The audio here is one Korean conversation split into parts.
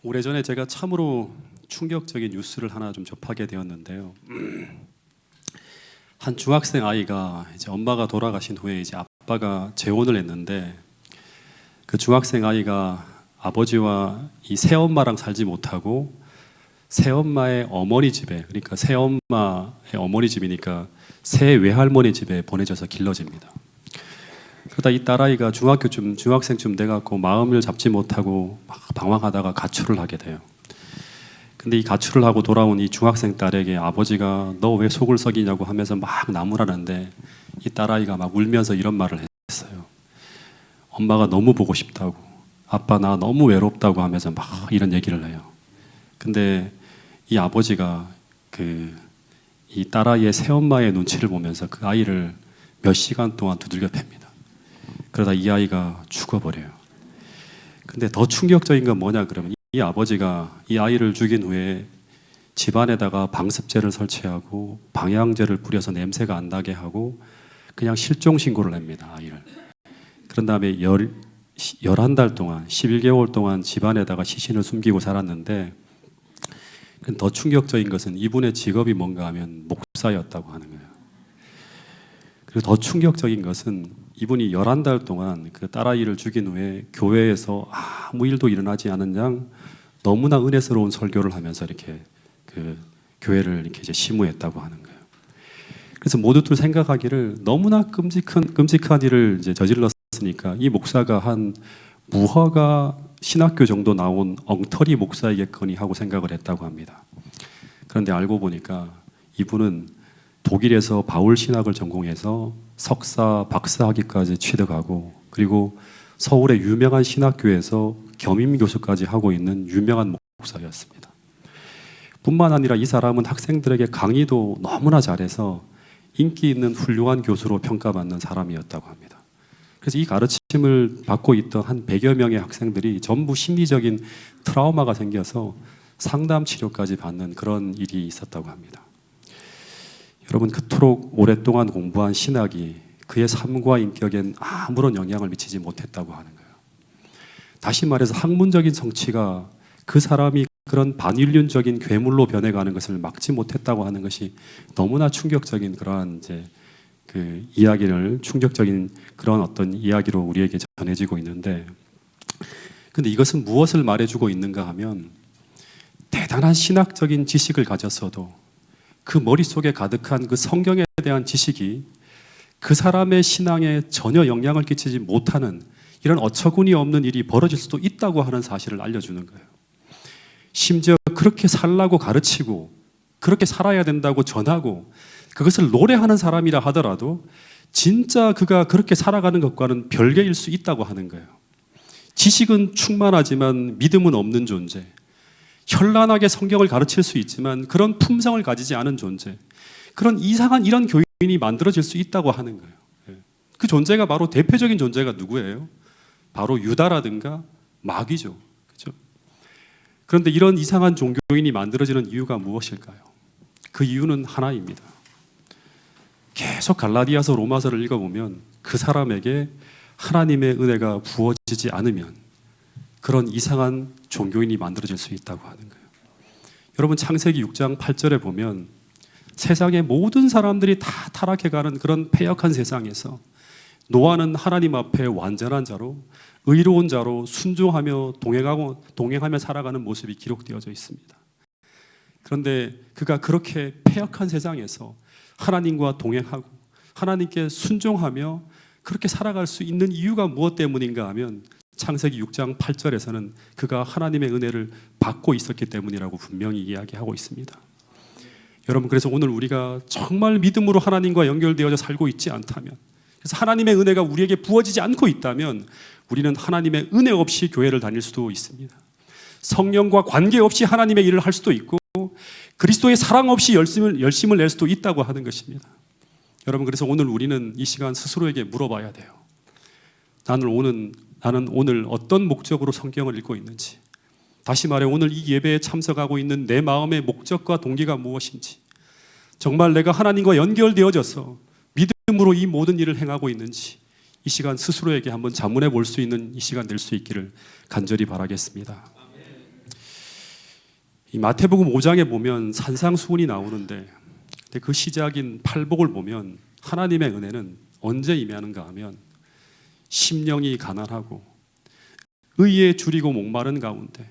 오래전에 제가 참으로 충격적인 뉴스를 하나 좀 접하게 되었는데요. 한 중학생 아이가 이제 엄마가 돌아가신 후에 이제 아빠가 재혼을 했는데, 그 중학생 아이가 아버지와 이 새엄마랑 살지 못하고 새엄마의 어머니 집에, 그러니까 새엄마의 어머니 집이니까 새 외할머니 집에 보내져서 길러집니다. 그러다 이 딸아이가 중학생쯤 돼갖고 마음을 잡지 못하고 막 방황하다가 가출을 하게 돼요. 근데 이 가출을 하고 돌아온 이 중학생 딸에게 아버지가 너 왜 속을 썩이냐고 하면서 막 나무라는데, 이 딸아이가 막 울면서 이런 말을 했어요. 엄마가 너무 보고 싶다고, 아빠 나 너무 외롭다고 하면서 막 이런 얘기를 해요. 근데 이 아버지가 이 딸아이의 새엄마의 눈치를 보면서 그 아이를 몇 시간 동안 두들겨 팹니다. 그러다 이 아이가 죽어버려요. 근데 더 충격적인 건 뭐냐 그러면, 이 아버지가 이 아이를 죽인 후에 집안에다가 방습제를 설치하고 방향제를 뿌려서 냄새가 안 나게 하고 그냥 실종 신고를 냅니다, 아이를. 그런 다음에 11달 동안, 11개월 동안 집안에다가 시신을 숨기고 살았는데, 더 충격적인 것은 이분의 직업이 뭔가 하면 목사였다고 하는 거예요. 그리고 더 충격적인 것은 이분이 11달 동안 그 딸아이를 죽인 후에 교회에서 아무 일도 일어나지 않은 양 너무나 은혜스러운 설교를 하면서 이렇게 그 교회를 이렇게 이제 심우했다고 하는 거예요. 그래서 모두들 생각하기를 너무나 끔찍한 일을 이제 저질렀으니까 이 목사가 한 무허가 신학교 정도 나온 엉터리 목사이겠거니 하고 생각을 했다고 합니다. 그런데 알고 보니까 이분은 독일에서 바울 신학을 전공해서 석사, 박사학위까지 취득하고, 그리고 서울의 유명한 신학교에서 겸임 교수까지 하고 있는 유명한 목사였습니다. 뿐만 아니라 이 사람은 학생들에게 강의도 너무나 잘해서 인기 있는 훌륭한 교수로 평가받는 사람이었다고 합니다. 그래서 이 가르침을 받고 있던 한 100여 명의 학생들이 전부 심리적인 트라우마가 생겨서 상담 치료까지 받는 그런 일이 있었다고 합니다. 여러분, 그토록 오랫동안 공부한 신학이 그의 삶과 인격엔 아무런 영향을 미치지 못했다고 하는 거예요. 다시 말해서 학문적인 성취가 그 사람이 그런 반인륜적인 괴물로 변해가는 것을 막지 못했다고 하는 것이 너무나 충격적인 그러한 이제 그 이야기를, 충격적인 그런 어떤 이야기로 우리에게 전해지고 있는데, 근데 이것은 무엇을 말해주고 있는가 하면, 대단한 신학적인 지식을 가졌어도 그 머릿속에 가득한 그 성경에 대한 지식이 그 사람의 신앙에 전혀 영향을 끼치지 못하는 이런 어처구니 없는 일이 벌어질 수도 있다고 하는 사실을 알려주는 거예요. 심지어 그렇게 살라고 가르치고 그렇게 살아야 된다고 전하고 그것을 노래하는 사람이라 하더라도 진짜 그가 그렇게 살아가는 것과는 별개일 수 있다고 하는 거예요. 지식은 충만하지만 믿음은 없는 존재, 현란하게 성경을 가르칠 수 있지만 그런 품성을 가지지 않은 존재, 그런 이상한 이런 교인이 만들어질 수 있다고 하는 거예요. 그 존재가 바로 대표적인 존재가 누구예요? 바로 유다라든가 마귀죠. 그렇죠? 그런데 이런 이상한 종교인이 만들어지는 이유가 무엇일까요? 그 이유는 하나입니다. 계속 갈라디아서 로마서를 읽어보면 그 사람에게 하나님의 은혜가 부어지지 않으면 그런 이상한 종교인이 만들어질 수 있다고 하는 거예요. 여러분, 창세기 6장 8절에 보면 세상의 모든 사람들이 다 타락해가는 그런 패역한 세상에서 노아는 하나님 앞에 완전한 자로, 의로운 자로 순종하며 동행하며 살아가는 모습이 기록되어져 있습니다. 그런데 그가 그렇게 패역한 세상에서 하나님과 동행하고 하나님께 순종하며 그렇게 살아갈 수 있는 이유가 무엇 때문인가 하면, 창세기 6장 8절에서는 그가 하나님의 은혜를 받고 있었기 때문이라고 분명히 이야기하고 있습니다. 여러분, 그래서 오늘 우리가 정말 믿음으로 하나님과 연결되어져 살고 있지 않다면, 그래서 하나님의 은혜가 우리에게 부어지지 않고 있다면 우리는 하나님의 은혜 없이 교회를 다닐 수도 있습니다. 성령과 관계없이 하나님의 일을 할 수도 있고 그리스도의 사랑 없이 열심을 낼 수도 있다고 하는 것입니다. 여러분, 그래서 오늘 우리는 이 시간 스스로에게 물어봐야 돼요. 나는 오늘 어떤 목적으로 성경을 읽고 있는지, 다시 말해 오늘 이 예배에 참석하고 있는 내 마음의 목적과 동기가 무엇인지, 정말 내가 하나님과 연결되어져서 믿음으로 이 모든 일을 행하고 있는지, 이 시간 스스로에게 한번 자문해 볼 수 있는 이 시간 될 수 있기를 간절히 바라겠습니다. 이 마태복음 5장에 보면 산상수훈이 나오는데 근데 그 시작인 팔복을 보면 하나님의 은혜는 언제 임하는가 하면 심령이 가난하고 의에 줄이고 목마른 가운데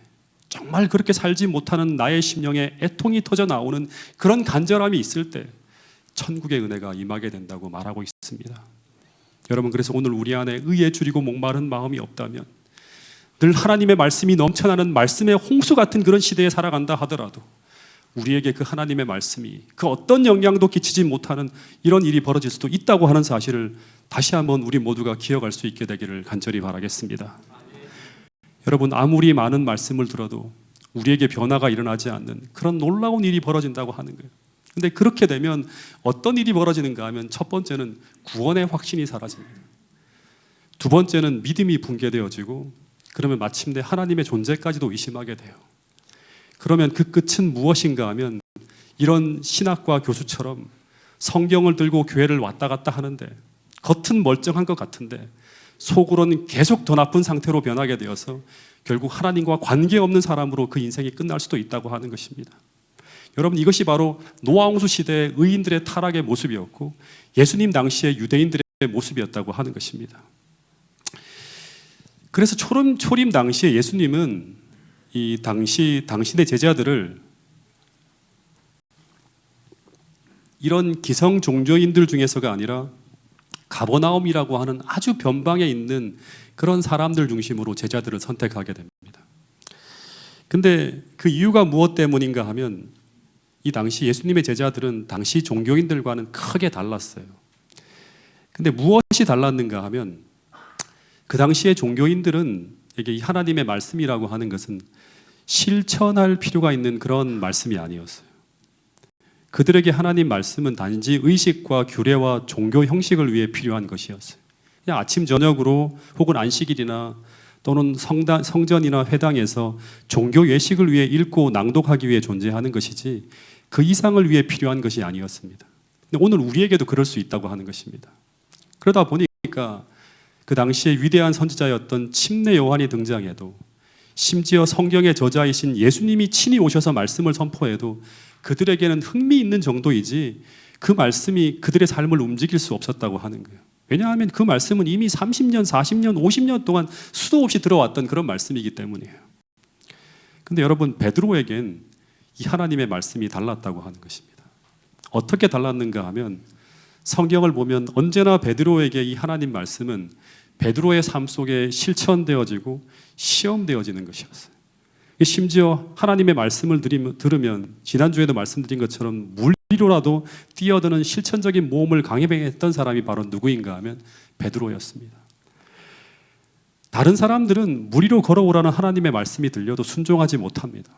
정말 그렇게 살지 못하는 나의 심령에 애통이 터져 나오는 그런 간절함이 있을 때 천국의 은혜가 임하게 된다고 말하고 있습니다. 여러분, 그래서 오늘 우리 안에 의에 줄이고 목마른 마음이 없다면 늘 하나님의 말씀이 넘쳐나는 말씀의 홍수 같은 그런 시대에 살아간다 하더라도 우리에게 그 하나님의 말씀이 그 어떤 영향도 끼치지 못하는 이런 일이 벌어질 수도 있다고 하는 사실을 다시 한번 우리 모두가 기억할 수 있게 되기를 간절히 바라겠습니다. 여러분, 아무리 많은 말씀을 들어도 우리에게 변화가 일어나지 않는 그런 놀라운 일이 벌어진다고 하는 거예요. 근데 그렇게 되면 어떤 일이 벌어지는가 하면 첫 번째는 구원의 확신이 사라집니다. 두 번째는 믿음이 붕괴되어지고 그러면 마침내 하나님의 존재까지도 의심하게 돼요. 그러면 그 끝은 무엇인가 하면 이런 신학과 교수처럼 성경을 들고 교회를 왔다 갔다 하는데 겉은 멀쩡한 것 같은데 속으로는 계속 더 나쁜 상태로 변하게 되어서 결국 하나님과 관계없는 사람으로 그 인생이 끝날 수도 있다고 하는 것입니다. 여러분, 이것이 바로 노아홍수 시대의 의인들의 타락의 모습이었고 예수님 당시의 유대인들의 모습이었다고 하는 것입니다. 그래서 초림 당시에 예수님은 이 당신의 제자들을 이런 기성 종교인들 중에서가 아니라 가버나움이라고 하는 아주 변방에 있는 그런 사람들 중심으로 제자들을 선택하게 됩니다. 근데 그 이유가 무엇 때문인가 하면 이 당시 예수님의 제자들은 당시 종교인들과는 크게 달랐어요. 근데 무엇이 달랐는가 하면 그 당시의 종교인들은 이게 하나님의 말씀이라고 하는 것은 실천할 필요가 있는 그런 말씀이 아니었어요. 그들에게 하나님 말씀은 단지 의식과 규례와 종교 형식을 위해 필요한 것이었어요. 그냥 아침 저녁으로 혹은 안식일이나 또는 성전이나 회당에서 종교 예식을 위해 읽고 낭독하기 위해 존재하는 것이지 그 이상을 위해 필요한 것이 아니었습니다. 근데 오늘 우리에게도 그럴 수 있다고 하는 것입니다. 그러다 보니까 그 당시에 위대한 선지자였던 침례 요한이 등장해도 심지어 성경의 저자이신 예수님이 친히 오셔서 말씀을 선포해도 그들에게는 흥미있는 정도이지 그 말씀이 그들의 삶을 움직일 수 없었다고 하는 거예요. 왜냐하면 그 말씀은 이미 30년, 40년, 50년 동안 수도 없이 들어왔던 그런 말씀이기 때문이에요. 근데 여러분, 베드로에겐 이 하나님의 말씀이 달랐다고 하는 것입니다. 어떻게 달랐는가 하면 성경을 보면 언제나 베드로에게 이 하나님 말씀은 베드로의 삶 속에 실천되어지고 시험되어지는 것이었어요. 심지어 하나님의 말씀을 들으면 지난주에도 말씀드린 것처럼 물리로라도 뛰어드는 실천적인 모험을 강행했던 사람이 바로 누구인가 하면 베드로였습니다. 다른 사람들은 물 위로 걸어오라는 하나님의 말씀이 들려도 순종하지 못합니다.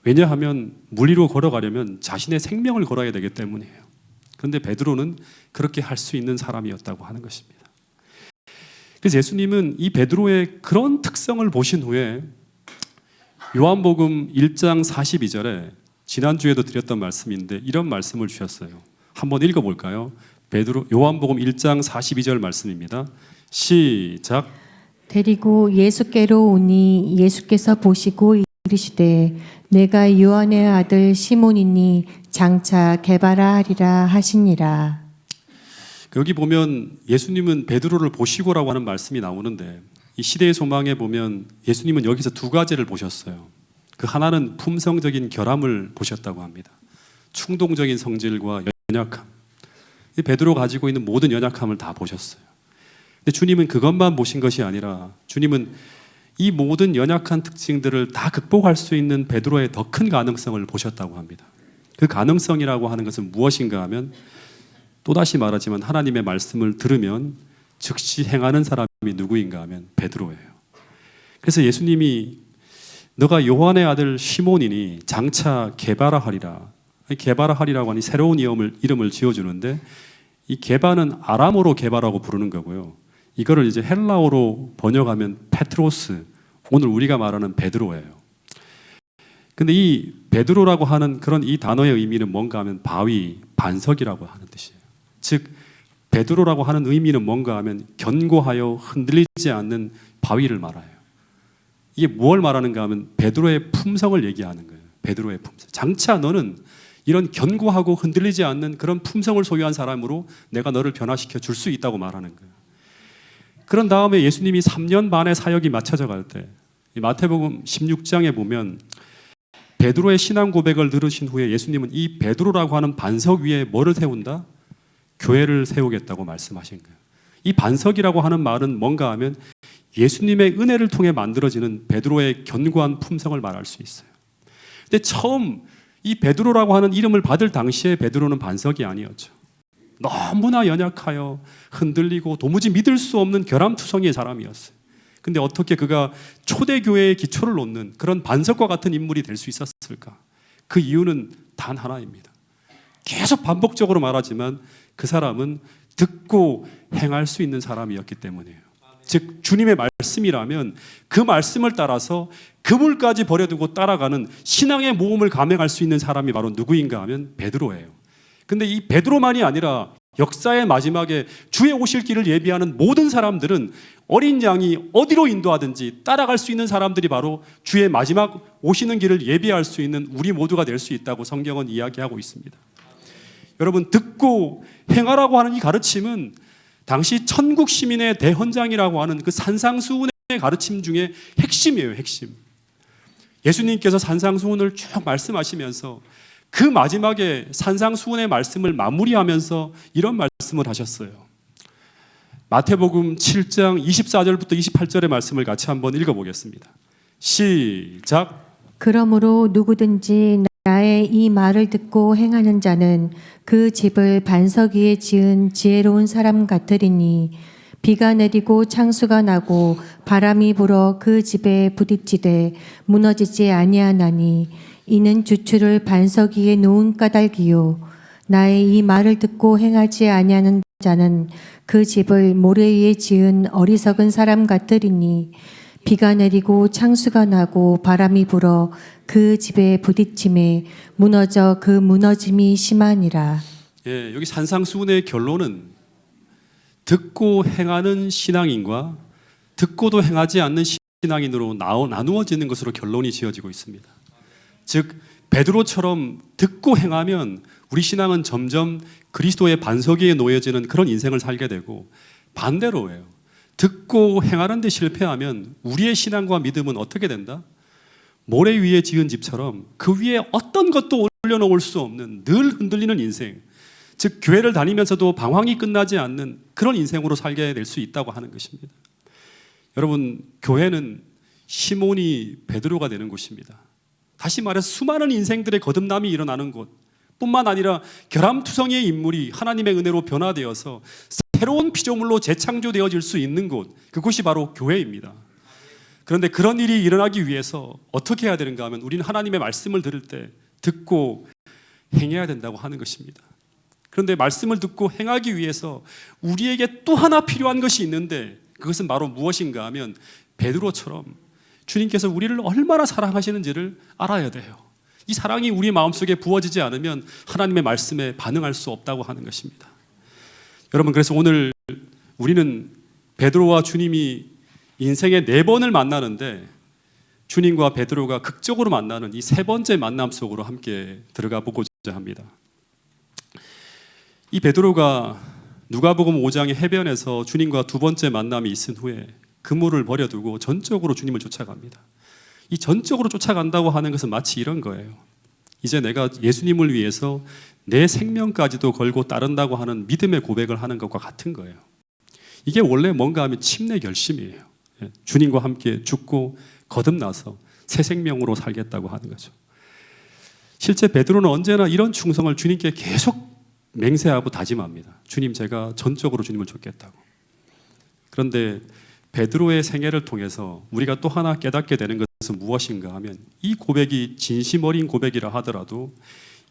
왜냐하면 물 위로 걸어가려면 자신의 생명을 걸어야 되기 때문이에요. 그런데 베드로는 그렇게 할 수 있는 사람이었다고 하는 것입니다. 그래서 예수님은 이 베드로의 그런 특성을 보신 후에 요한복음 1장 42절에 지난주에도 드렸던 말씀인데 이런 말씀을 주셨어요. 한번 읽어볼까요? 요한복음 1장 42절 말씀입니다. 시작. 데리고 예수께로 오니 예수께서 보시고 이르시되 내가 요한의 아들 시몬이니 장차 게바라 하리라 하시니라. 여기 보면 예수님은 베드로를 보시고라고 하는 말씀이 나오는데 이 시대의 소망에 보면 예수님은 여기서 두 가지를 보셨어요. 그 하나는 품성적인 결함을 보셨다고 합니다. 충동적인 성질과 연약함. 베드로가 가지고 있는 모든 연약함을 다 보셨어요. 근데 주님은 그것만 보신 것이 아니라 주님은 이 모든 연약한 특징들을 다 극복할 수 있는 베드로의 더 큰 가능성을 보셨다고 합니다. 그 가능성이라고 하는 것은 무엇인가 하면 또다시 말하지만 하나님의 말씀을 들으면 즉시 행하는 사람이 누구인가 하면 베드로예요. 그래서 예수님이 너가 요한의 아들 시몬이니 장차 게바라 하리라. 게바라 하리라고 하니 새로운 이름을 지어주는데 이 게바는 아람어로 게바라고 부르는 거고요. 이거를 이제 헬라어로 번역하면 페트로스, 오늘 우리가 말하는 베드로예요. 근데 이 베드로라고 하는 그런 이 단어의 의미는 뭔가 하면 바위, 반석이라고 하는 뜻이에요. 즉 베드로라고 하는 의미는 뭔가 하면 견고하여 흔들리지 않는 바위를 말해요. 이게 무엇을 말하는가 하면 베드로의 품성을 얘기하는 거예요. 베드로의 품성. 장차 너는 이런 견고하고 흔들리지 않는 그런 품성을 소유한 사람으로 내가 너를 변화시켜 줄 수 있다고 말하는 거예요. 그런 다음에 예수님이 3년 반의 사역이 맞춰져 갈 때 마태복음 16장에 보면 베드로의 신앙 고백을 들으신 후에 예수님은 이 베드로라고 하는 반석 위에 뭐를 세운다? 교회를 세우겠다고 말씀하신 거예요. 이 반석이라고 하는 말은 뭔가 하면 예수님의 은혜를 통해 만들어지는 베드로의 견고한 품성을 말할 수 있어요. 근데 처음 이 베드로라고 하는 이름을 받을 당시에 베드로는 반석이 아니었죠. 너무나 연약하여 흔들리고 도무지 믿을 수 없는 결함투성이의 사람이었어요. 근데 어떻게 그가 초대교회의 기초를 놓는 그런 반석과 같은 인물이 될 수 있었을까? 그 이유는 단 하나입니다. 계속 반복적으로 말하지만 그 사람은 듣고 행할 수 있는 사람이었기 때문이에요. 즉 주님의 말씀이라면 그 말씀을 따라서 그물까지 버려두고 따라가는 신앙의 모험을 감행할 수 있는 사람이 바로 누구인가 하면 베드로예요. 근데 이 베드로만이 아니라 역사의 마지막에 주의 오실 길을 예비하는 모든 사람들은 어린 양이 어디로 인도하든지 따라갈 수 있는 사람들이 바로 주의 마지막 오시는 길을 예비할 수 있는 우리 모두가 될 수 있다고 성경은 이야기하고 있습니다. 여러분, 듣고 행하라고 하는 이 가르침은 당시 천국 시민의 대헌장이라고 하는 그 산상수훈의 가르침 중에 핵심이에요. 핵심. 예수님께서 산상수훈을 쭉 말씀하시면서 그 마지막에 산상수훈의 말씀을 마무리하면서 이런 말씀을 하셨어요. 마태복음 7장 24절부터 28절의 말씀을 같이 한번 읽어보겠습니다. 시작. 그러므로 누구든지 나의 이 말을 듣고 행하는 자는 그 집을 반석 위에 지은 지혜로운 사람 같으리니 비가 내리고 창수가 나고 바람이 불어 그 집에 부딪히되 무너지지 아니하나니 이는 주추를 반석 위에 놓은 까닭이요 나의 이 말을 듣고 행하지 아니하는 자는 그 집을 모래 위에 지은 어리석은 사람 같으리니 비가 내리고 창수가 나고 바람이 불어 그 집에 부딪힘에 무너져 그 무너짐이 심하니라. 예, 여기 산상수훈의 결론은 듣고 행하는 신앙인과 듣고도 행하지 않는 신앙인으로 나누어지는 것으로 결론이 지어지고 있습니다. 즉 베드로처럼 듣고 행하면 우리 신앙은 점점 그리스도의 반석 위에 놓여지는 그런 인생을 살게 되고, 반대로예요. 듣고 행하는 데 실패하면 우리의 신앙과 믿음은 어떻게 된다? 모래 위에 지은 집처럼 그 위에 어떤 것도 올려놓을 수 없는 늘 흔들리는 인생, 즉 교회를 다니면서도 방황이 끝나지 않는 그런 인생으로 살게 될 수 있다고 하는 것입니다. 여러분, 교회는 시몬이 베드로가 되는 곳입니다. 다시 말해서 수많은 인생들의 거듭남이 일어나는 곳 뿐만 아니라 결함투성이의 인물이 하나님의 은혜로 변화되어서 새로운 피조물로 재창조되어질 수 있는 곳, 그곳이 바로 교회입니다. 그런데 그런 일이 일어나기 위해서 어떻게 해야 되는가 하면 우리는 하나님의 말씀을 들을 때 듣고 행해야 된다고 하는 것입니다. 그런데 말씀을 듣고 행하기 위해서 우리에게 또 하나 필요한 것이 있는데 그것은 바로 무엇인가 하면 베드로처럼 주님께서 우리를 얼마나 사랑하시는지를 알아야 돼요. 이 사랑이 우리 마음속에 부어지지 않으면 하나님의 말씀에 반응할 수 없다고 하는 것입니다. 여러분, 그래서 오늘 우리는 베드로와 주님이 인생에 4번을 만나는데 주님과 베드로가 극적으로 만나는 이 3번째 만남 속으로 함께 들어가 보고자 합니다. 이 베드로가 누가복음 5장의 해변에서 주님과 2번째 만남이 있은 후에 그물을 버려두고 전적으로 주님을 쫓아갑니다. 이 전적으로 쫓아간다고 하는 것은 마치 이런 거예요. 이제 내가 예수님을 위해서 내 생명까지도 걸고 따른다고 하는 믿음의 고백을 하는 것과 같은 거예요. 이게 원래 뭔가 하면 침례 결심이에요. 주님과 함께 죽고 거듭나서 새 생명으로 살겠다고 하는 거죠. 실제 베드로는 언제나 이런 충성을 주님께 계속 맹세하고 다짐합니다. 주님, 제가 전적으로 주님을 쫓겠다고. 그런데 베드로의 생애를 통해서 우리가 또 하나 깨닫게 되는 것은 무엇인가 하면 이 고백이 진심 어린 고백이라 하더라도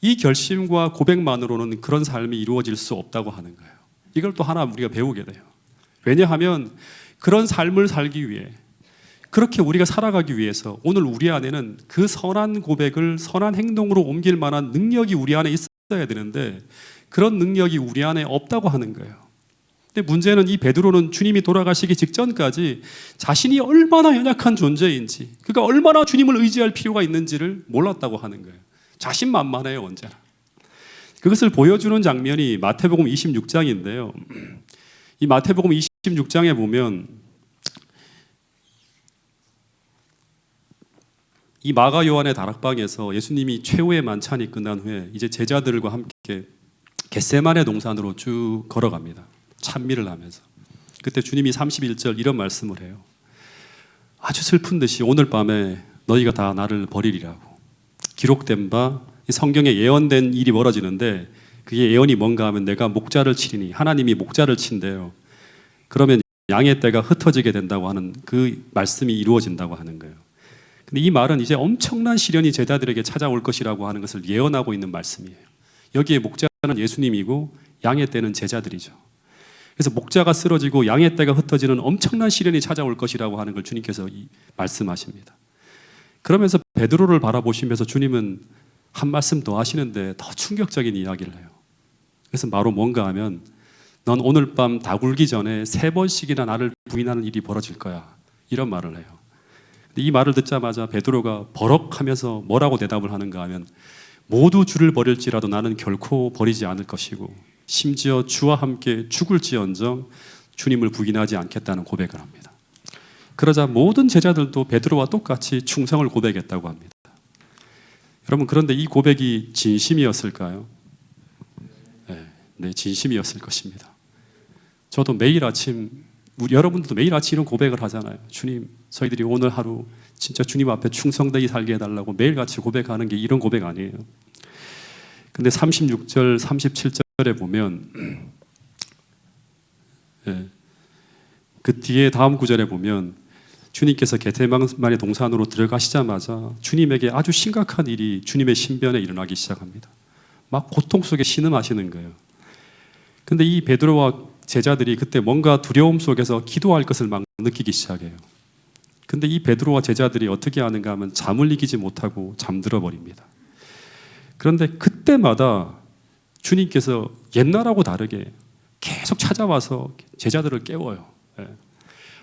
이 결심과 고백만으로는 그런 삶이 이루어질 수 없다고 하는 거예요. 이걸 또 하나 우리가 배우게 돼요. 왜냐하면 그런 삶을 살기 위해, 그렇게 우리가 살아가기 위해서 오늘 우리 안에는 그 선한 고백을 선한 행동으로 옮길 만한 능력이 우리 안에 있어야 되는데 그런 능력이 우리 안에 없다고 하는 거예요. 근데 문제는 이 베드로는 주님이 돌아가시기 직전까지 자신이 얼마나 연약한 존재인지, 그가 얼마나 주님을 의지할 필요가 있는지를 몰랐다고 하는 거예요. 자신만만해요, 언제나. 그것을 보여주는 장면이 마태복음 26장인데요. 이 마태복음 26장에 보면 이 마가 요한의 다락방에서 예수님이 최후의 만찬이 끝난 후에 이제 제자들과 함께 겟세마네 동산으로 쭉 걸어갑니다. 찬미를 하면서. 그때 주님이 31절 이런 말씀을 해요. 아주 슬픈 듯이 오늘 밤에 너희가 다 나를 버리리라고. 기록된 바 성경에 예언된 일이 벌어지는데 그게 예언이 뭔가 하면 내가 목자를 치리니, 하나님이 목자를 친대요. 그러면 양의 떼가 흩어지게 된다고 하는 그 말씀이 이루어진다고 하는 거예요. 근데 이 말은 이제 엄청난 시련이 제자들에게 찾아올 것이라고 하는 것을 예언하고 있는 말씀이에요. 여기에 목자는 예수님이고 양의 떼는 제자들이죠. 그래서 목자가 쓰러지고 양의 떼가 흩어지는 엄청난 시련이 찾아올 것이라고 하는 걸 주님께서 말씀하십니다. 그러면서 베드로를 바라보시면서 주님은 한 말씀 더 하시는데 더 충격적인 이야기를 해요. 그래서 바로 뭔가 하면 넌 오늘 밤 다 굴기 전에 3번씩이나 나를 부인하는 일이 벌어질 거야. 이런 말을 해요. 근데 이 말을 듣자마자 베드로가 버럭하면서 뭐라고 대답을 하는가 하면 모두 주를 버릴지라도 나는 결코 버리지 않을 것이고 심지어 주와 함께 죽을지언정 주님을 부인하지 않겠다는 고백을 합니다. 그러자 모든 제자들도 베드로와 똑같이 충성을 고백했다고 합니다. 여러분, 그런데 이 고백이 진심이었을까요? 네, 진심이었을 것입니다. 저도 매일 아침, 여러분들도 매일 아침 이런 고백을 하잖아요. 주님, 저희들이 오늘 하루 진짜 주님 앞에 충성되게 살게 해달라고 매일같이 고백하는 게 이런 고백 아니에요. 근데 36절, 37절에 보면 그 뒤에 다음 구절에 보면 주님께서 겟세마네 동산으로 들어가시자마자 주님에게 아주 심각한 일이 주님의 신변에 일어나기 시작합니다. 막 고통 속에 신음하시는 거예요. 근데 이 베드로와 제자들이 그때 뭔가 두려움 속에서 기도할 것을 막 느끼기 시작해요. 근데 이 베드로와 제자들이 어떻게 하는가 하면 잠을 이기지 못하고 잠들어 버립니다. 그런데 그때마다 주님께서 옛날하고 다르게 계속 찾아와서 제자들을 깨워요.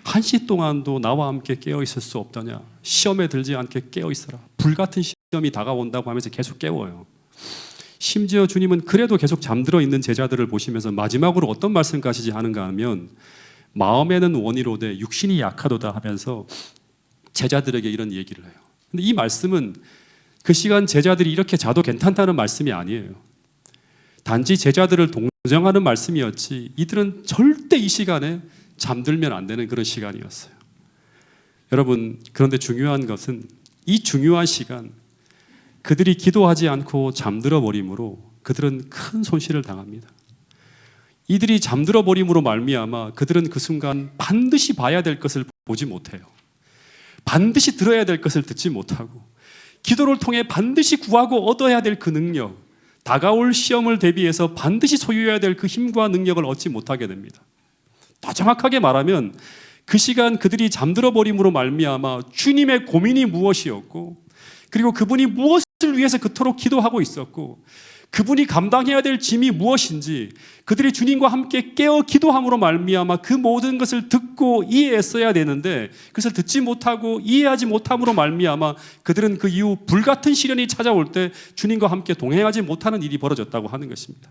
1시 동안도 나와 함께 깨어 있을 수 없더냐? 시험에 들지 않게 깨어 있어라. 불같은 시험이 다가온다고 하면서 계속 깨워요. 심지어 주님은 그래도 계속 잠들어 있는 제자들을 보시면서 마지막으로 어떤 말씀까지 하는가 하면 마음에는 원이로되 육신이 약하도다 하면서 제자들에게 이런 얘기를 해요. 근데 이 말씀은 그 시간 제자들이 이렇게 자도 괜찮다는 말씀이 아니에요. 단지 제자들을 동정하는 말씀이었지 이들은 절대 이 시간에 잠들면 안 되는 그런 시간이었어요. 여러분, 그런데 중요한 것은 이 중요한 시간 그들이 기도하지 않고 잠들어 버림으로 그들은 큰 손실을 당합니다. 이들이 잠들어 버림으로 말미암아 그들은 그 순간 반드시 봐야 될 것을 보지 못해요. 반드시 들어야 될 것을 듣지 못하고 기도를 통해 반드시 구하고 얻어야 될 그 능력, 다가올 시험을 대비해서 반드시 소유해야 될 그 힘과 능력을 얻지 못하게 됩니다. 더 정확하게 말하면 그 시간 그들이 잠들어 버림으로 말미암아 주님의 고민이 무엇이었고 그리고 그분이 무엇을 위해서 그토록 기도하고 있었고 그분이 감당해야 될 짐이 무엇인지 그들이 주님과 함께 깨어 기도함으로 말미암아 그 모든 것을 듣고 이해했어야 되는데 그것을 듣지 못하고 이해하지 못함으로 말미암아 그들은 그 이후 불같은 시련이 찾아올 때 주님과 함께 동행하지 못하는 일이 벌어졌다고 하는 것입니다.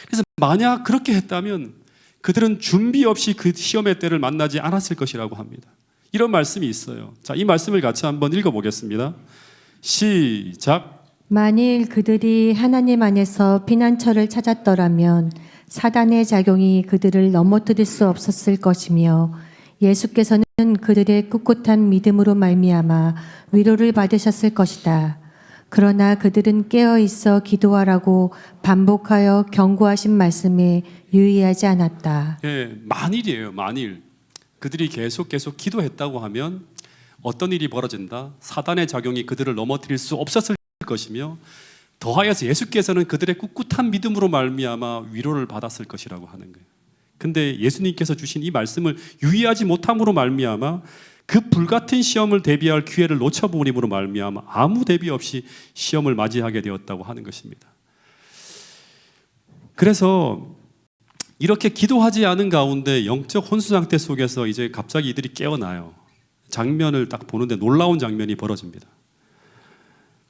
그래서 만약 그렇게 했다면 그들은 준비 없이 그 시험의 때를 만나지 않았을 것이라고 합니다. 이런 말씀이 있어요. 자, 이 말씀을 같이 한번 읽어보겠습니다. 시작. 만일 그들이 하나님 안에서 피난처를 찾았더라면 사단의 작용이 그들을 넘어뜨릴 수 없었을 것이며 예수께서는 그들의 꿋꿋한 믿음으로 말미암아 위로를 받으셨을 것이다. 그러나 그들은 깨어 있어 기도하라고 반복하여 경고하신 말씀에 유의하지 않았다. 만일이에요. 만일 그들이 계속 기도했다고 하면 어떤 일이 벌어진다? 사단의 작용이 그들을 넘어뜨릴 수 없었을 것이며 더하여서 예수께서는 그들의 꿋꿋한 믿음으로 말미암아 위로를 받았을 것이라고 하는 거예요. 근데 예수님께서 주신 이 말씀을 유의하지 못함으로 말미암아 그 불같은 시험을 대비할 기회를 놓쳐버림으로 말미암아 아무 대비 없이 시험을 맞이하게 되었다고 하는 것입니다. 그래서 이렇게 기도하지 않은 가운데 영적 혼수 상태 속에서 이제 갑자기 이들이 깨어나요. 장면을 딱 보는데 놀라운 장면이 벌어집니다.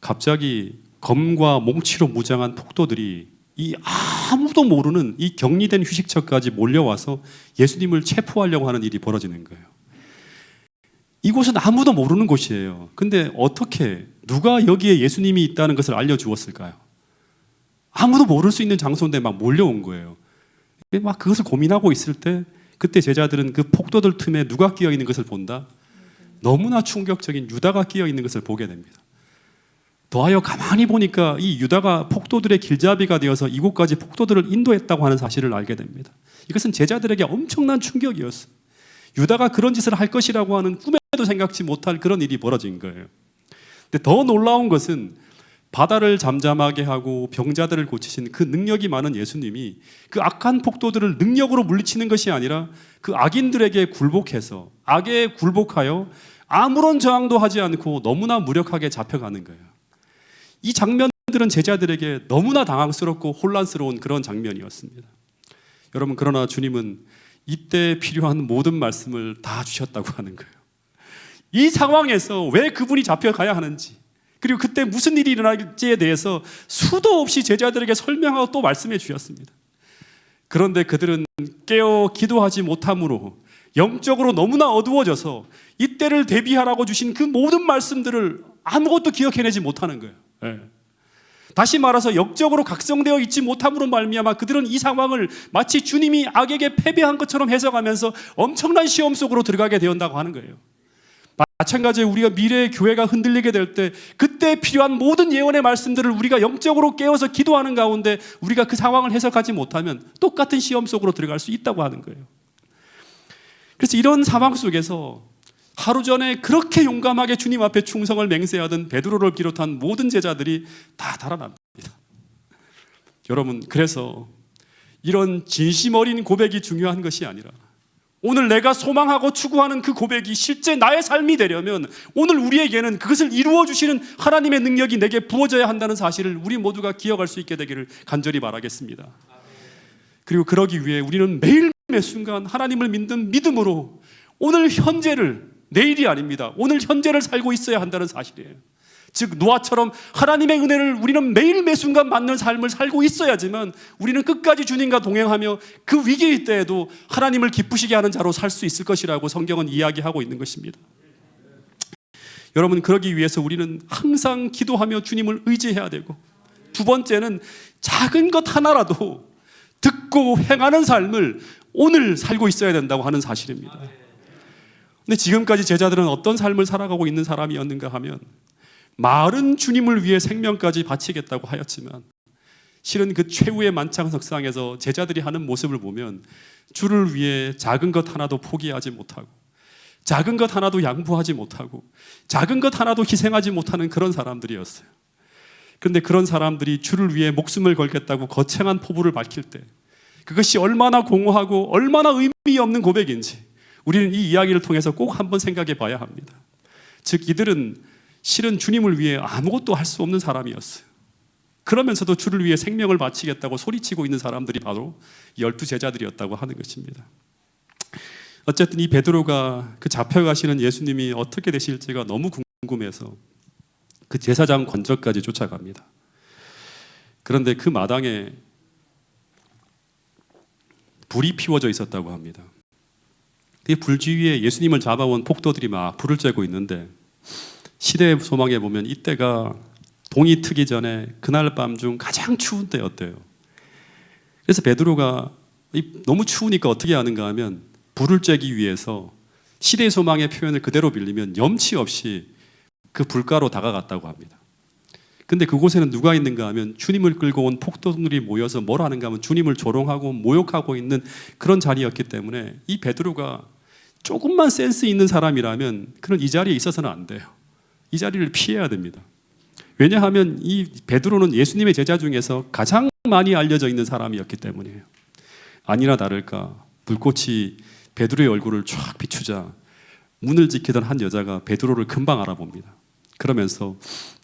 갑자기 검과 몽치로 무장한 폭도들이 이 아무도 모르는 이 격리된 휴식처까지 몰려와서 예수님을 체포하려고 하는 일이 벌어지는 거예요. 이곳은 아무도 모르는 곳이에요. 근데 어떻게 누가 여기에 예수님이 있다는 것을 알려주었을까요? 아무도 모를 수 있는 장소인데 막 몰려온 거예요. 막 그것을 고민하고 있을 때 그때 제자들은 그 폭도들 틈에 누가 끼어 있는 것을 본다? 너무나 충격적인 유다가 끼어 있는 것을 보게 됩니다. 더하여 가만히 보니까 이 유다가 폭도들의 길잡이가 되어서 이곳까지 폭도들을 인도했다고 하는 사실을 알게 됩니다. 이것은 제자들에게 엄청난 충격이었어요. 유다가 그런 짓을 할 것이라고 하는 꿈에도 생각지 못할 그런 일이 벌어진 거예요. 근데 더 놀라운 것은 바다를 잠잠하게 하고 병자들을 고치신 그 능력이 많은 예수님이 그 악한 폭도들을 능력으로 물리치는 것이 아니라 그 악인들에게 굴복해서 악에 굴복하여 아무런 저항도 하지 않고 너무나 무력하게 잡혀가는 거예요. 이 장면들은 제자들에게 너무나 당황스럽고 혼란스러운 그런 장면이었습니다. 여러분, 그러나 주님은 이때 필요한 모든 말씀을 다 주셨다고 하는 거예요. 이 상황에서 왜 그분이 잡혀가야 하는지, 그리고 그때 무슨 일이 일어날지에 대해서 수도 없이 제자들에게 설명하고 또 말씀해 주셨습니다. 그런데 그들은 깨어 기도하지 못함으로 영적으로 너무나 어두워져서 이때를 대비하라고 주신 그 모든 말씀들을 아무것도 기억해내지 못하는 거예요. 네. 다시 말해서 영적으로 각성되어 있지 못함으로 말미암아 그들은 이 상황을 마치 주님이 악에게 패배한 것처럼 해석하면서 엄청난 시험 속으로 들어가게 되었다고 하는 거예요. 마찬가지로 우리가 미래의 교회가 흔들리게 될 때 그때 필요한 모든 예언의 말씀들을 우리가 영적으로 깨워서 기도하는 가운데 우리가 그 상황을 해석하지 못하면 똑같은 시험 속으로 들어갈 수 있다고 하는 거예요. 그래서 이런 상황 속에서 하루 전에 그렇게 용감하게 주님 앞에 충성을 맹세하던 베드로를 비롯한 모든 제자들이 다 달아납니다. 여러분, 그래서 이런 진심 어린 고백이 중요한 것이 아니라 오늘 내가 소망하고 추구하는 그 고백이 실제 나의 삶이 되려면 오늘 우리에게는 그것을 이루어 주시는 하나님의 능력이 내게 부어져야 한다는 사실을 우리 모두가 기억할 수 있게 되기를 간절히 바라겠습니다. 그리고 그러기 위해 우리는 매일 매 순간 하나님을 믿는 믿음으로 오늘 현재를, 내일이 아닙니다, 오늘 현재를 살고 있어야 한다는 사실이에요. 즉 노아처럼 하나님의 은혜를 우리는 매일 매 순간 받는 삶을 살고 있어야지만 우리는 끝까지 주님과 동행하며 그 위기일 때에도 하나님을 기쁘시게 하는 자로 살 수 있을 것이라고 성경은 이야기하고 있는 것입니다. 여러분, 그러기 위해서 우리는 항상 기도하며 주님을 의지해야 되고, 두 번째는 작은 것 하나라도 듣고 행하는 삶을 오늘 살고 있어야 된다고 하는 사실입니다. 근데 지금까지 제자들은 어떤 삶을 살아가고 있는 사람이었는가 하면 마른 주님을 위해 생명까지 바치겠다고 하였지만 실은 그 최후의 만찬석상에서 제자들이 하는 모습을 보면 주를 위해 작은 것 하나도 포기하지 못하고 작은 것 하나도 양보하지 못하고 작은 것 하나도 희생하지 못하는 그런 사람들이었어요. 그런데 그런 사람들이 주를 위해 목숨을 걸겠다고 거창한 포부를 밝힐 때 그것이 얼마나 공허하고 얼마나 의미 없는 고백인지 우리는 이 이야기를 통해서 꼭 한번 생각해 봐야 합니다. 즉 이들은 실은 주님을 위해 아무것도 할 수 없는 사람이었어요. 그러면서도 주를 위해 생명을 바치겠다고 소리치고 있는 사람들이 바로 12 제자들이었다고 하는 것입니다. 어쨌든 이 베드로가 그 잡혀가시는 예수님이 어떻게 되실지가 너무 궁금해서 그 제사장 관저까지 쫓아갑니다. 그런데 그 마당에 불이 피워져 있었다고 합니다. 그 불주위에 예수님을 잡아온 폭도들이 막 불을 쬐고 있는데 시대의 소망에 보면 이때가 동이 트기 전에 그날 밤 중 가장 추운 때였대요. 그래서 베드로가 너무 추우니까 어떻게 하는가 하면 불을 쬐기 위해서 시대의 소망의 표현을 그대로 빌리면 염치 없이 그 불가로 다가갔다고 합니다. 근데 그곳에는 누가 있는가 하면 주님을 끌고 온 폭도들이 모여서 뭘 하는가 하면 주님을 조롱하고 모욕하고 있는 그런 자리였기 때문에 이 베드로가 조금만 센스 있는 사람이라면 그런 이 자리에 있어서는 안 돼요. 이 자리를 피해야 됩니다. 왜냐하면 이 베드로는 예수님의 제자 중에서 가장 많이 알려져 있는 사람이었기 때문이에요. 아니나 다를까 불꽃이 베드로의 얼굴을 쫙 비추자 문을 지키던 한 여자가 베드로를 금방 알아봅니다. 그러면서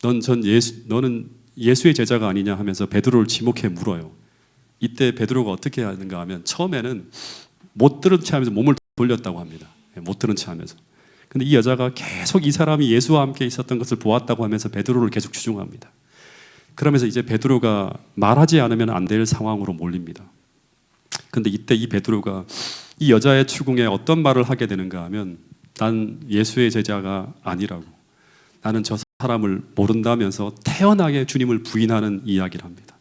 너는 예수의 제자가 아니냐 하면서 베드로를 지목해 물어요. 이때 베드로가 어떻게 하는가 하면 처음에는 못 들은 체 하면서 몸을 돌렸다고 합니다. 못 들은 체 하면서. 근데 이 여자가 계속 이 사람이 예수와 함께 있었던 것을 보았다고 하면서 베드로를 계속 추종합니다. 그러면서 이제 베드로가 말하지 않으면 안 될 상황으로 몰립니다. 근데 이때 이 베드로가 이 여자의 추궁에 어떤 말을 하게 되는가 하면 난 예수의 제자가 아니라고, 나는 저 사람을 모른다면서 태연하게 주님을 부인하는 이야기를 합니다.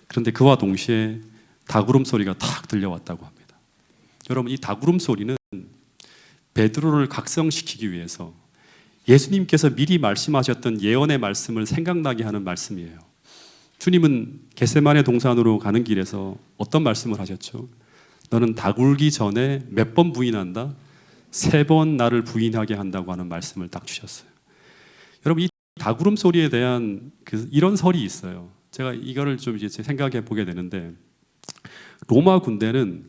그런데 그와 동시에 닭울음 소리가 탁 들려왔다고 합니다. 여러분, 이 닭울음 소리는 베드로를 각성시키기 위해서 예수님께서 미리 말씀하셨던 예언의 말씀을 생각나게 하는 말씀이에요. 주님은 겟세마네 동산으로 가는 길에서 어떤 말씀을 하셨죠? 너는 닭 울기 전에 몇 번 부인한다? 3번 나를 부인하게 한다고 하는 말씀을 딱 주셨어요. 여러분, 이 닭 울음 소리에 대한 이런 설이 있어요. 제가 이거를 좀 이제 생각해 보게 되는데, 로마 군대는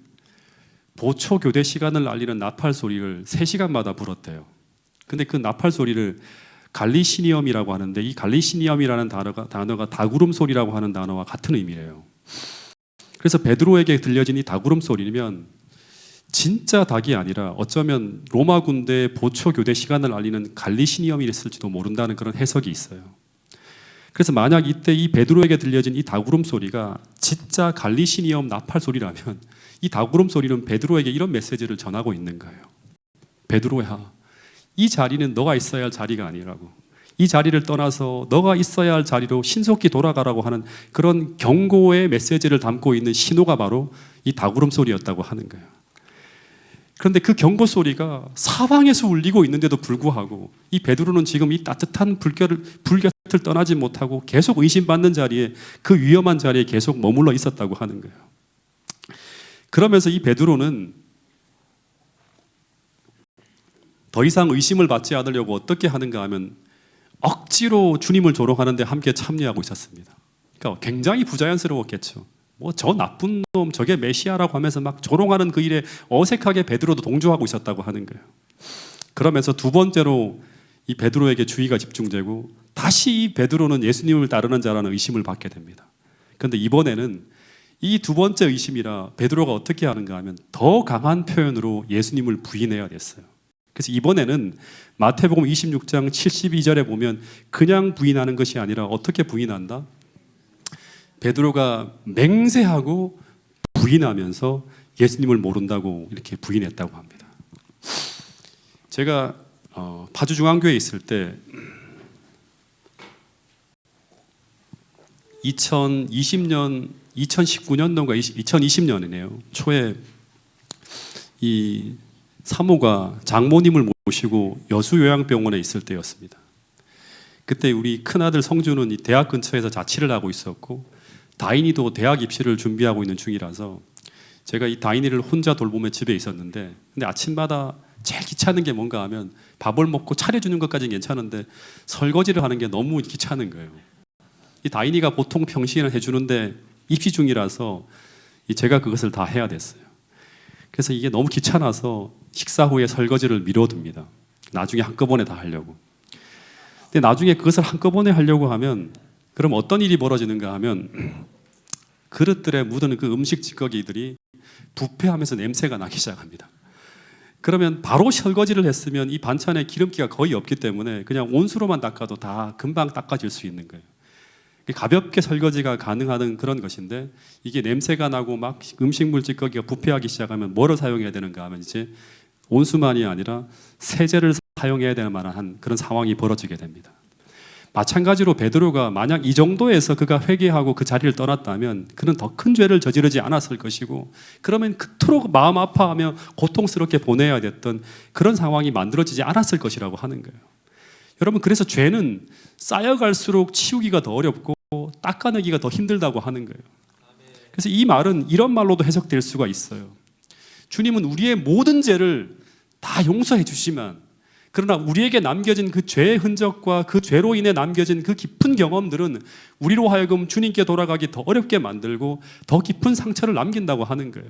보초 교대 시간을 알리는 나팔 소리를 3시간마다 불었대요. 근데 그 나팔 소리를 갈리시니엄이라고 하는데, 이 갈리시니엄이라는 단어가 닭울음 소리라고 하는 단어와 같은 의미래요. 그래서 베드로에게 들려진 이 닭울음 소리면 진짜 닭이 아니라 어쩌면 로마 군대의 보초 교대 시간을 알리는 갈리시니엄이랬을지도 모른다는 그런 해석이 있어요. 그래서 만약 이때 이 베드로에게 들려진 이 닭울음 소리가 진짜 갈리시니엄 나팔 소리라면 이 닭울음 소리는 베드로에게 이런 메시지를 전하고 있는 거예요. 베드로야, 이 자리는 너가 있어야 할 자리가 아니라고. 이 자리를 떠나서 너가 있어야 할 자리로 신속히 돌아가라고 하는 그런 경고의 메시지를 담고 있는 신호가 바로 이 닭울음 소리였다고 하는 거예요. 그런데 그 경고 소리가 사방에서 울리고 있는데도 불구하고 이 베드로는 지금 이 따뜻한 불곁을 떠나지 못하고 계속 의심받는 자리에, 그 위험한 자리에 계속 머물러 있었다고 하는 거예요. 그러면서 이 베드로는 더 이상 의심을 받지 않으려고 어떻게 하는가 하면 억지로 주님을 조롱하는데 함께 참여하고 있었습니다. 그러니까 굉장히 부자연스러웠겠죠. 뭐 저 나쁜 놈, 저게 메시아라고 하면서 막 조롱하는 그 일에 어색하게 베드로도 동조하고 있었다고 하는 거예요. 그러면서 두 번째로 이 베드로에게 주의가 집중되고 다시 이 베드로는 예수님을 따르는 자라는 의심을 받게 됩니다. 그런데 이번에는 이 두 번째 의심이라 베드로가 어떻게 하는가 하면 더 강한 표현으로 예수님을 부인해야 됐어요. 그래서 이번에는 마태복음 26장 72절에 보면 그냥 부인하는 것이 아니라 어떻게 부인한다? 베드로가 맹세하고 부인하면서 예수님을 모른다고 이렇게 부인했다고 합니다. 제가 파주중앙교회에 있을 때 2019년도인가 2020년이네요. 초에 이 사모가 장모님을 모시고 여수요양병원에 있을 때였습니다. 그때 우리 큰아들 성주는 이 대학 근처에서 자취를 하고 있었고 다인이도 대학 입시를 준비하고 있는 중이라서 제가 이 다인이를 혼자 돌보며 집에 있었는데, 근데 아침마다 제일 귀찮은 게 뭔가 하면 밥을 먹고 차려주는 것까지는 괜찮은데 설거지를 하는 게 너무 귀찮은 거예요. 이 다인이가 보통 평시에는 해주는데 입시 중이라서 제가 그것을 다 해야 됐어요. 그래서 이게 너무 귀찮아서 식사 후에 설거지를 미뤄둡니다. 나중에 한꺼번에 다 하려고. 근데 나중에 그것을 한꺼번에 하려고 하면 그럼 어떤 일이 벌어지는가 하면 그릇들에 묻은 그 음식 찌꺼기들이 부패하면서 냄새가 나기 시작합니다. 그러면 바로 설거지를 했으면 이 반찬에 기름기가 거의 없기 때문에 그냥 온수로만 닦아도 다 금방 닦아질 수 있는 거예요. 가볍게 설거지가 가능한 그런 것인데 이게 냄새가 나고 막 음식물 찌꺼기가 부패하기 시작하면 뭐를 사용해야 되는가 하면 이제 온수만이 아니라 세제를 사용해야 될 만한 그런 상황이 벌어지게 됩니다. 마찬가지로 베드로가 만약 이 정도에서 그가 회개하고 그 자리를 떠났다면 그는 더 큰 죄를 저지르지 않았을 것이고, 그러면 그토록 마음 아파하며 고통스럽게 보내야 됐던 그런 상황이 만들어지지 않았을 것이라고 하는 거예요. 여러분, 그래서 죄는 쌓여갈수록 치우기가 더 어렵고 닦아내기가 더 힘들다고 하는 거예요. 그래서 이 말은 이런 말로도 해석될 수가 있어요. 주님은 우리의 모든 죄를 다 용서해 주시면, 그러나 우리에게 남겨진 그 죄의 흔적과 그 죄로 인해 남겨진 그 깊은 경험들은 우리로 하여금 주님께 돌아가기 더 어렵게 만들고 더 깊은 상처를 남긴다고 하는 거예요.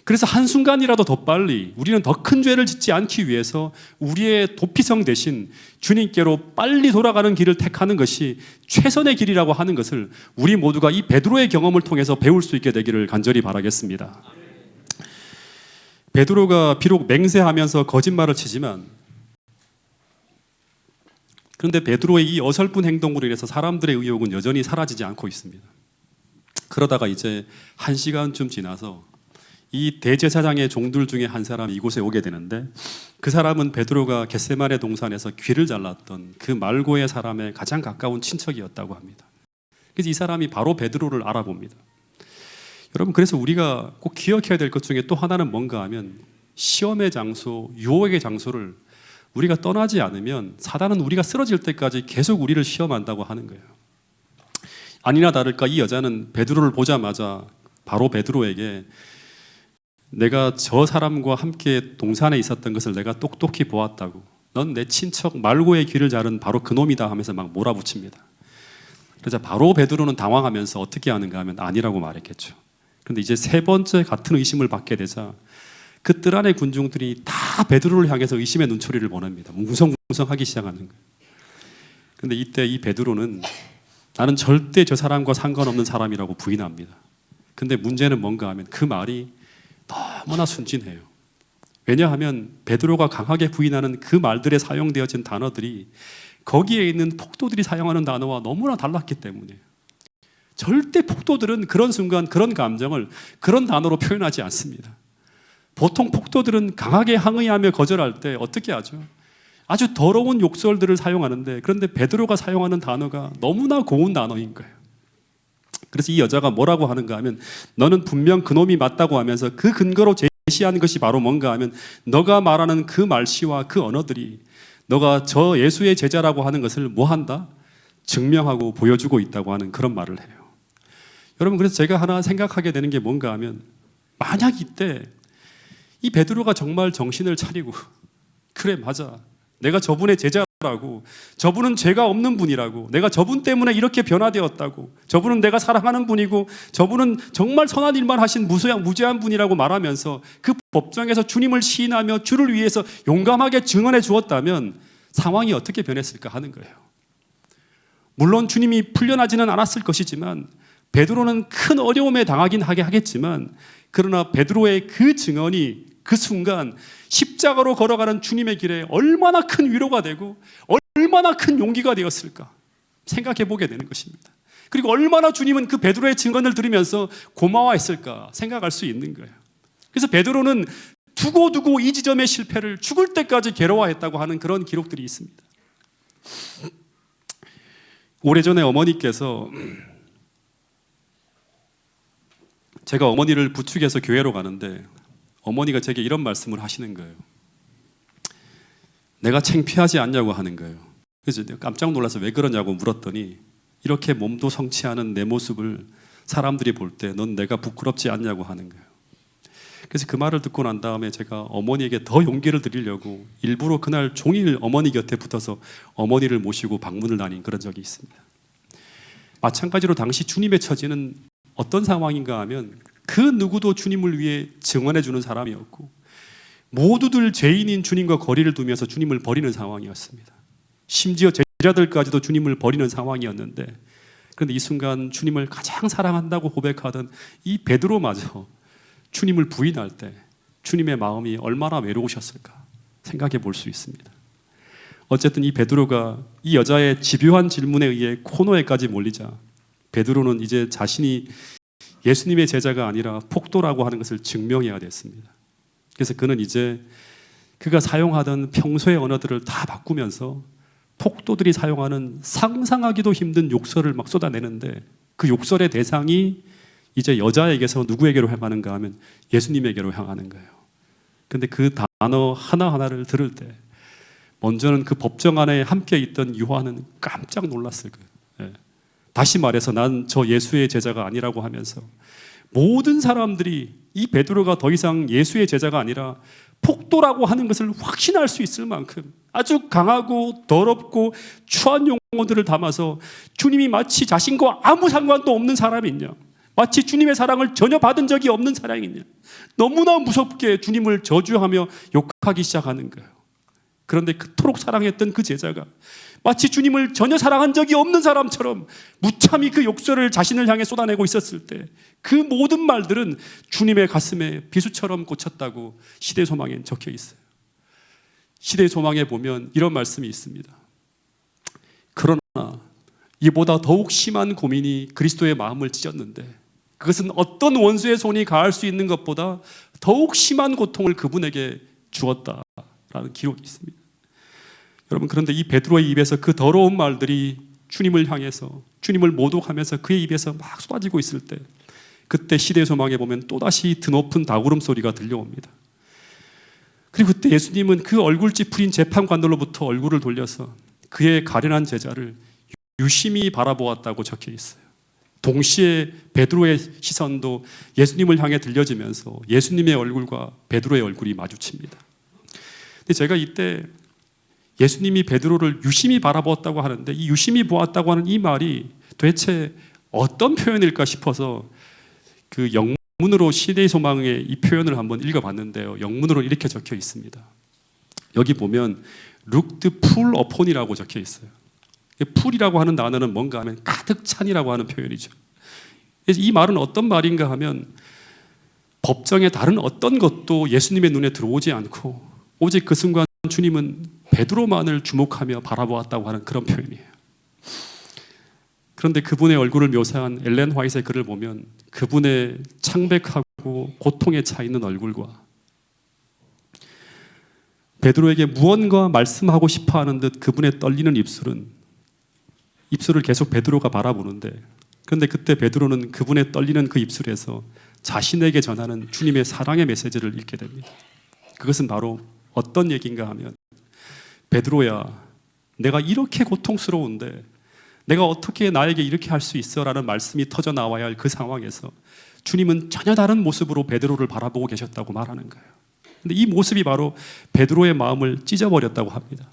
그래서 한순간이라도 더 빨리 우리는 더 큰 죄를 짓지 않기 위해서 우리의 도피성 대신 주님께로 빨리 돌아가는 길을 택하는 것이 최선의 길이라고 하는 것을 우리 모두가 이 베드로의 경험을 통해서 배울 수 있게 되기를 간절히 바라겠습니다. 베드로가 비록 맹세하면서 거짓말을 치지만, 그런데 베드로의 이 어설픈 행동으로 인해서 사람들의 의혹은 여전히 사라지지 않고 있습니다. 그러다가 이제 1시간쯤 지나서 이 대제사장의 종들 중에 한 사람이 이곳에 오게 되는데, 그 사람은 베드로가 겟세마네 동산에서 귀를 잘랐던 그 말고의 사람의 가장 가까운 친척이었다고 합니다. 그래서 이 사람이 바로 베드로를 알아봅니다. 여러분, 그래서 우리가 꼭 기억해야 될 것 중에 또 하나는 뭔가 하면, 시험의 장소, 유혹의 장소를 우리가 떠나지 않으면 사단은 우리가 쓰러질 때까지 계속 우리를 시험한다고 하는 거예요. 아니나 다를까 이 여자는 베드로를 보자마자 바로 베드로에게 내가 저 사람과 함께 동산에 있었던 것을 내가 똑똑히 보았다고, 넌 내 친척 말고의 귀를 자른 바로 그놈이다 하면서 막 몰아붙입니다. 그래서 바로 베드로는 당황하면서 어떻게 하는가 하면 아니라고 말했겠죠. 그런데 이제 세 번째 같은 의심을 받게 되자 그 뜰 안의 군중들이 다 베드로를 향해서 의심의 눈초리를 보냅니다. 뭉성뭉성하기 시작하는 거예요. 그런데 이때 이 베드로는 나는 절대 저 사람과 상관없는 사람이라고 부인합니다. 근데 문제는 뭔가 하면 그 말이 너무나 순진해요. 왜냐하면 베드로가 강하게 부인하는 그 말들에 사용되어진 단어들이 거기에 있는 폭도들이 사용하는 단어와 너무나 달랐기 때문이에요. 절대 폭도들은 그런 순간 그런 감정을 그런 단어로 표현하지 않습니다. 보통 폭도들은 강하게 항의하며 거절할 때 어떻게 하죠? 아주 더러운 욕설들을 사용하는데, 그런데 베드로가 사용하는 단어가 너무나 고운 단어인 거예요. 그래서 이 여자가 뭐라고 하는가 하면, 너는 분명 그놈이 맞다고 하면서 그 근거로 제시하는 것이 바로 뭔가 하면, 너가 말하는 그 말씨와 그 언어들이 너가 저 예수의 제자라고 하는 것을 뭐한다? 증명하고 보여주고 있다고 하는 그런 말을 해요. 여러분, 그래서 제가 하나 생각하게 되는 게 뭔가 하면, 만약 이때 이 베드로가 정말 정신을 차리고 그래 맞아, 내가 저분의 제자라고, 저분은 죄가 없는 분이라고, 내가 저분 때문에 이렇게 변화되었다고, 저분은 내가 사랑하는 분이고 저분은 정말 선한 일만 하신 무죄한 분이라고 말하면서 그 법정에서 주님을 시인하며 주를 위해서 용감하게 증언해 주었다면 상황이 어떻게 변했을까 하는 거예요. 물론 주님이 풀려나지는 않았을 것이지만, 베드로는 큰 어려움에 당하긴 하겠지만, 그러나 베드로의 그 증언이 그 순간 십자가로 걸어가는 주님의 길에 얼마나 큰 위로가 되고 얼마나 큰 용기가 되었을까 생각해 보게 되는 것입니다. 그리고 얼마나 주님은 그 베드로의 증언을 들으면서 고마워했을까 생각할 수 있는 거예요. 그래서 베드로는 두고두고 이 지점의 실패를 죽을 때까지 괴로워했다고 하는 그런 기록들이 있습니다. 오래전에 어머니께서, 제가 어머니를 부축해서 교회로 가는데 어머니가 제게 이런 말씀을 하시는 거예요. 내가 창피하지 않냐고 하는 거예요. 그래서 내가 깜짝 놀라서 왜 그러냐고 물었더니, 이렇게 몸도 성취하는 내 모습을 사람들이 볼 때 넌 내가 부끄럽지 않냐고 하는 거예요. 그래서 그 말을 듣고 난 다음에 제가 어머니에게 더 용기를 드리려고 일부러 그날 종일 어머니 곁에 붙어서 어머니를 모시고 방문을 다닌 그런 적이 있습니다. 마찬가지로 당시 주님의 처지는 어떤 상황인가 하면, 그 누구도 주님을 위해 증언해 주는 사람이었고 모두들 죄인인 주님과 거리를 두면서 주님을 버리는 상황이었습니다. 심지어 제자들까지도 주님을 버리는 상황이었는데, 그런데 이 순간 주님을 가장 사랑한다고 고백하던 이 베드로마저 주님을 부인할 때 주님의 마음이 얼마나 외로우셨을까 생각해 볼 수 있습니다. 어쨌든 이 베드로가 이 여자의 집요한 질문에 의해 코너에까지 몰리자 베드로는 이제 자신이 예수님의 제자가 아니라 폭도라고 하는 것을 증명해야 됐습니다. 그래서 그는 이제 그가 사용하던 평소의 언어들을 다 바꾸면서 폭도들이 사용하는 상상하기도 힘든 욕설을 막 쏟아내는데, 그 욕설의 대상이 이제 여자에게서 누구에게로 향하는가 하면 예수님에게로 향하는 거예요. 그런데 그 단어 하나하나를 들을 때 먼저는 그 법정 안에 함께 있던 요한은 깜짝 놀랐을 거예요. 다시 말해서 난 저 예수의 제자가 아니라고 하면서 모든 사람들이 이 베드로가 더 이상 예수의 제자가 아니라 폭도라고 하는 것을 확신할 수 있을 만큼 아주 강하고 더럽고 추한 용어들을 담아서 주님이 마치 자신과 아무 상관도 없는 사람이냐, 마치 주님의 사랑을 전혀 받은 적이 없는 사랑이냐. 너무나 무섭게 주님을 저주하며 욕하기 시작하는 거예요. 그런데 그토록 사랑했던 그 제자가 마치 주님을 전혀 사랑한 적이 없는 사람처럼 무참히 그 욕설을 자신을 향해 쏟아내고 있었을 때 그 모든 말들은 주님의 가슴에 비수처럼 꽂혔다고 시대소망엔 적혀 있어요. 시대소망에 보면 이런 말씀이 있습니다. 그러나 이보다 더욱 심한 고민이 그리스도의 마음을 찢었는데 그것은 어떤 원수의 손이 가할 수 있는 것보다 더욱 심한 고통을 그분에게 주었다라는 기록이 있습니다. 여러분, 그런데 이 베드로의 입에서 그 더러운 말들이 주님을 향해서 주님을 모독하면서 그의 입에서 막 쏟아지고 있을 때 그때 시대소망에 보면 또다시 드높은 다구름 소리가 들려옵니다. 그리고 그때 예수님은 그 얼굴 찌푸린 재판관들로부터 얼굴을 돌려서 그의 가련한 제자를 유심히 바라보았다고 적혀 있어요. 동시에 베드로의 시선도 예수님을 향해 들려지면서 예수님의 얼굴과 베드로의 얼굴이 마주칩니다. 근데 제가 이때 예수님이 베드로를 유심히 바라보았다고 하는데 이 유심히 보았다고 하는 이 말이 도대체 어떤 표현일까 싶어서 그 영문으로 시대의 소망의 이 표현을 한번 읽어봤는데요. 영문으로 이렇게 적혀 있습니다. 여기 보면 looked full upon이라고 적혀 있어요. 풀이라고 하는 단어는 뭔가 하면 가득 찬이라고 하는 표현이죠. 그래서 이 말은 어떤 말인가 하면 법정의 다른 어떤 것도 예수님의 눈에 들어오지 않고 오직 그 순간 주님은 베드로만을 주목하며 바라보았다고 하는 그런 표현이에요. 그런데 그분의 얼굴을 묘사한 엘렌 화이트의 글을 보면 그분의 창백하고 고통에 차 있는 얼굴과 베드로에게 무언가 말씀하고 싶어하는 듯 그분의 떨리는 입술을 계속 베드로가 바라보는데 그런데 그때 베드로는 그분의 떨리는 그 입술에서 자신에게 전하는 주님의 사랑의 메시지를 읽게 됩니다. 그것은 바로 어떤 얘기인가 하면 베드로야, 내가 이렇게 고통스러운데 내가 어떻게 나에게 이렇게 할 수 있어? 라는 말씀이 터져 나와야 할 그 상황에서 주님은 전혀 다른 모습으로 베드로를 바라보고 계셨다고 말하는 거예요. 근데 이 모습이 바로 베드로의 마음을 찢어버렸다고 합니다.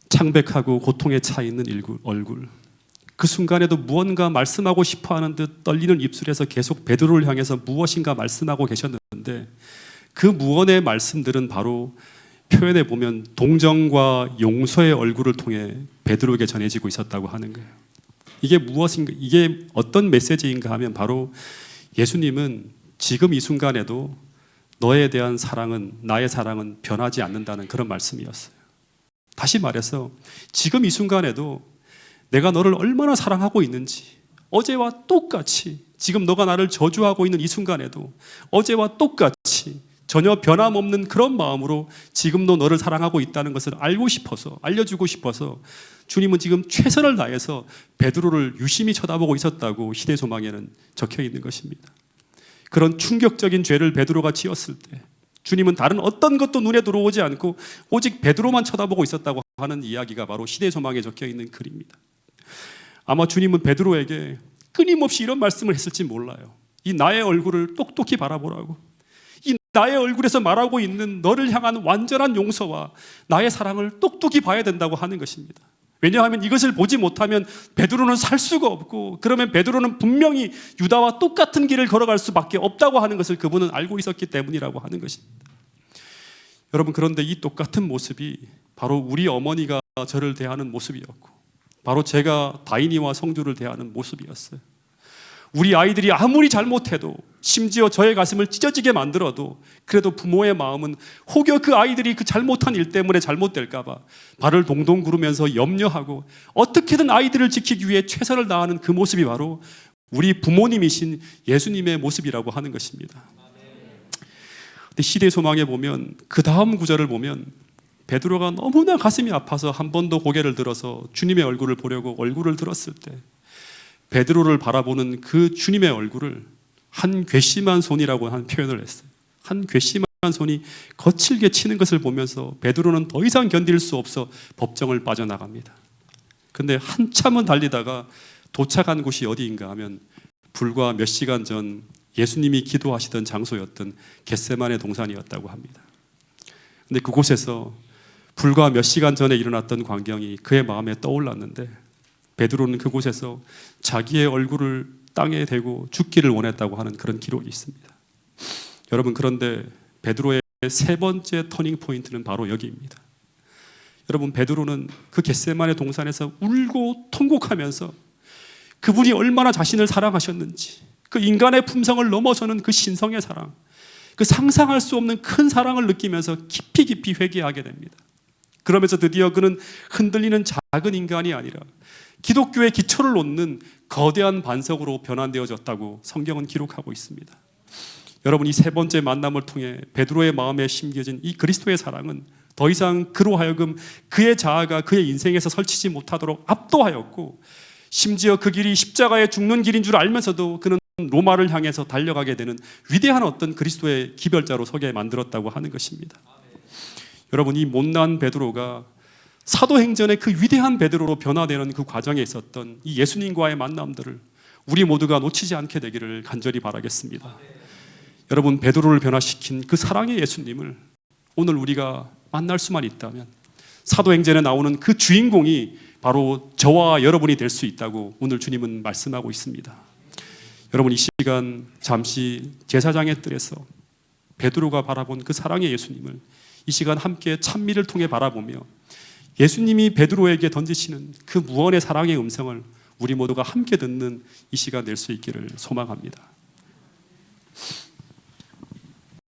창백하고 고통에 차 있는 얼굴. 그 순간에도 무언가 말씀하고 싶어하는 듯 떨리는 입술에서 계속 베드로를 향해서 무엇인가 말씀하고 계셨는데 그 무언의 말씀들은 바로 표현해 보면 동정과 용서의 얼굴을 통해 베드로에게 전해지고 있었다고 하는 거예요. 이게 무엇인가, 이게 어떤 메시지인가 하면 바로 예수님은 지금 이 순간에도 너에 대한 사랑은, 나의 사랑은 변하지 않는다는 그런 말씀이었어요. 다시 말해서 지금 이 순간에도 내가 너를 얼마나 사랑하고 있는지 어제와 똑같이 지금 너가 나를 저주하고 있는 이 순간에도 어제와 똑같이 전혀 변함없는 그런 마음으로 지금도 너를 사랑하고 있다는 것을 알고 싶어서, 알려주고 싶어서 주님은 지금 최선을 다해서 베드로를 유심히 쳐다보고 있었다고 시대소망에는 적혀 있는 것입니다. 그런 충격적인 죄를 베드로가 지었을 때 주님은 다른 어떤 것도 눈에 들어오지 않고 오직 베드로만 쳐다보고 있었다고 하는 이야기가 바로 시대소망에 적혀 있는 글입니다. 아마 주님은 베드로에게 끊임없이 이런 말씀을 했을지 몰라요. 이 나의 얼굴을 똑똑히 바라보라고. 이 나의 얼굴에서 말하고 있는 너를 향한 완전한 용서와 나의 사랑을 똑똑히 봐야 된다고 하는 것입니다. 왜냐하면 이것을 보지 못하면 베드로는 살 수가 없고 그러면 베드로는 분명히 유다와 똑같은 길을 걸어갈 수밖에 없다고 하는 것을 그분은 알고 있었기 때문이라고 하는 것입니다. 여러분, 그런데 이 똑같은 모습이 바로 우리 어머니가 저를 대하는 모습이었고 바로 제가 다인이와 성주를 대하는 모습이었어요. 우리 아이들이 아무리 잘못해도 심지어 저의 가슴을 찢어지게 만들어도 그래도 부모의 마음은 혹여 그 아이들이 그 잘못한 일 때문에 잘못될까 봐 발을 동동 구르면서 염려하고 어떻게든 아이들을 지키기 위해 최선을 다하는 그 모습이 바로 우리 부모님이신 예수님의 모습이라고 하는 것입니다. 근데 시대소망에 보면 그 다음 구절을 보면 베드로가 너무나 가슴이 아파서 한 번 더 고개를 들어서 주님의 얼굴을 보려고 얼굴을 들었을 때 베드로를 바라보는 그 주님의 얼굴을 한 괘씸한 손이라고 한 표현을 했어요. 한 괘씸한 손이 거칠게 치는 것을 보면서 베드로는 더 이상 견딜 수 없어 법정을 빠져나갑니다. 근데 한참은 달리다가 도착한 곳이 어디인가 하면 불과 몇 시간 전 예수님이 기도하시던 장소였던 겟세마네 동산이었다고 합니다. 근데 그곳에서 불과 몇 시간 전에 일어났던 광경이 그의 마음에 떠올랐는데 베드로는 그곳에서 자기의 얼굴을 땅에 대고 죽기를 원했다고 하는 그런 기록이 있습니다. 여러분, 그런데 베드로의 세 번째 터닝 포인트는 바로 여기입니다. 여러분, 베드로는 그 겟세마네 동산에서 울고 통곡하면서 그분이 얼마나 자신을 사랑하셨는지, 그 인간의 품성을 넘어서는 그 신성의 사랑, 그 상상할 수 없는 큰 사랑을 느끼면서 깊이 깊이 회개하게 됩니다. 그러면서 드디어 그는 흔들리는 작은 인간이 아니라 기독교의 기초를 놓는 거대한 반석으로 변환되어졌다고 성경은 기록하고 있습니다. 여러분, 이 세 번째 만남을 통해 베드로의 마음에 심겨진 이 그리스도의 사랑은 더 이상 그로 하여금 그의 자아가 그의 인생에서 설치지 못하도록 압도하였고, 심지어 그 길이 십자가에 죽는 길인 줄 알면서도 그는 로마를 향해서 달려가게 되는 위대한 어떤 그리스도의 기별자로 서게 만들었다고 하는 것입니다. 여러분, 이 못난 베드로가 사도행전의 그 위대한 베드로로 변화되는 그 과정에 있었던 이 예수님과의 만남들을 우리 모두가 놓치지 않게 되기를 간절히 바라겠습니다. 여러분, 베드로를 변화시킨 그 사랑의 예수님을 오늘 우리가 만날 수만 있다면 사도행전에 나오는 그 주인공이 바로 저와 여러분이 될 수 있다고 오늘 주님은 말씀하고 있습니다. 여러분, 이 시간 잠시 제사장의 뜰에서 베드로가 바라본 그 사랑의 예수님을 이 시간 함께 찬미를 통해 바라보며 예수님이 베드로에게 던지시는 그 무언의 사랑의 음성을 우리 모두가 함께 듣는 이 시간 될 수 있기를 소망합니다.